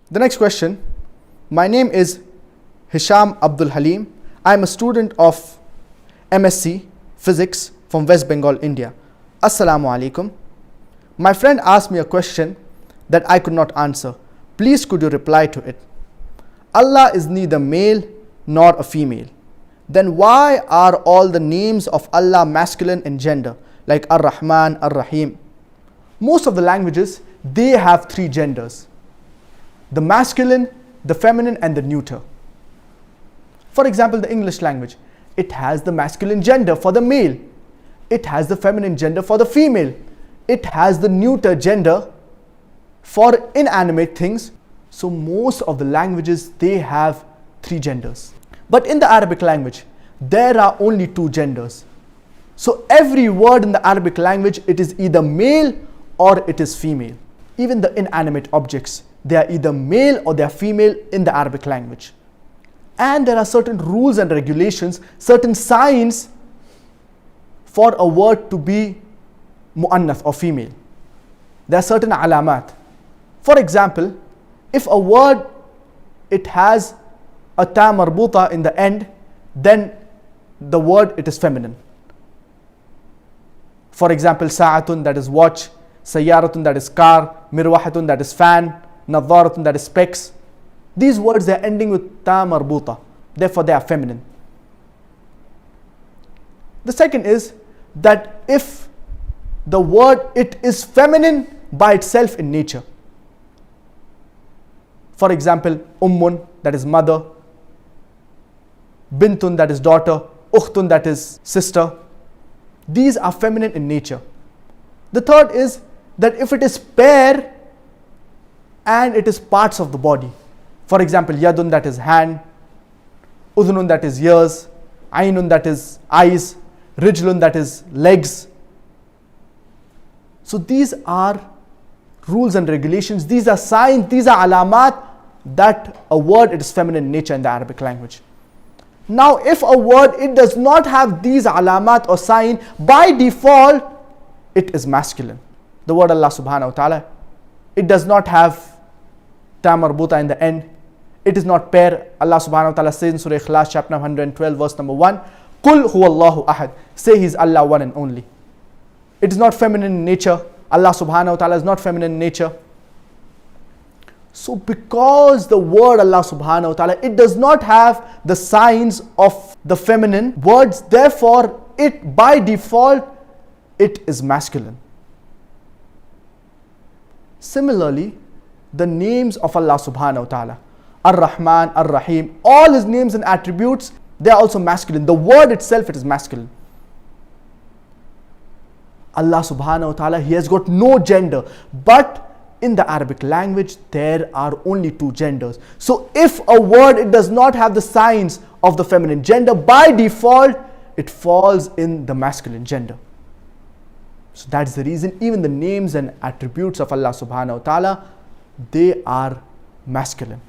The next question. My name is Hisham Abdul Halim. I am a student of MSc Physics from West Bengal, India. Assalamu alaikum. My friend asked me a question that I could not answer. Please could you reply to it? Allah is neither male nor a female. Then why are all the names of Allah masculine in gender, like Ar-Rahman, Ar-Rahim? Most of the languages, they have three genders: the masculine, the feminine, and the neuter. For example, the English language, it has the masculine gender for the male, it has the feminine gender for the female, it has the neuter gender for inanimate things. So most of the languages, they have three genders. But in the Arabic language, there are only two genders. So every word in the Arabic language, it is either male or it is female. Even the inanimate objects, they are either male or they are female in the Arabic language. And there are certain rules and regulations, certain signs for a word to be mu'annath or female. There are certain alamat. For example, if a word, it has a ta marbuta in the end, then the word, it is feminine. For example, sa'atun, that is watch; sayyaratun, that is car; mirwahatun, that is fan; nadharatun, that is specs. These words, they are ending with ta marbuta, therefore they are feminine. The second is that if the word, it is feminine by itself in nature. For example, ummun, that is mother; bintun, that is daughter; ukhtun, that is sister. These are feminine in nature. The third is that if it is pair and it is parts of the body. For example, yadun, that is hand; udhunun, that is ears; ainun, that is eyes; rijlun, that is legs. So these are rules and regulations, these are signs, these are alamat that a word, it is feminine in nature in the Arabic language. Now if a word, it does not have these alamat or sign, by default it is masculine. The word Allah subhanahu wa ta'ala, it does not have ta marbuta in the end, it is not pair. Allah subhanahu wa ta'ala says in Surah Ikhlas chapter 112 verse number 1, Qul huwallahu ahad, say He is Allah one and only. It is not feminine in nature. Allah subhanahu wa ta'ala is not feminine in nature. So because the word Allah subhanahu wa ta'ala, it does not have the signs of the feminine words, therefore it by default, it is masculine. Similarly, the names of Allah subhanahu wa ta'ala, Ar-Rahman, Ar-Rahim, all His names and attributes, they are also masculine. The word itself, it is masculine. Allah subhanahu wa ta'ala, He has got no gender, but in the Arabic language, there are only two genders. So if a word, it does not have the signs of the feminine gender, by default, it falls in the masculine gender. So that's the reason even the names and attributes of Allah subhanahu wa ta'ala, they are masculine.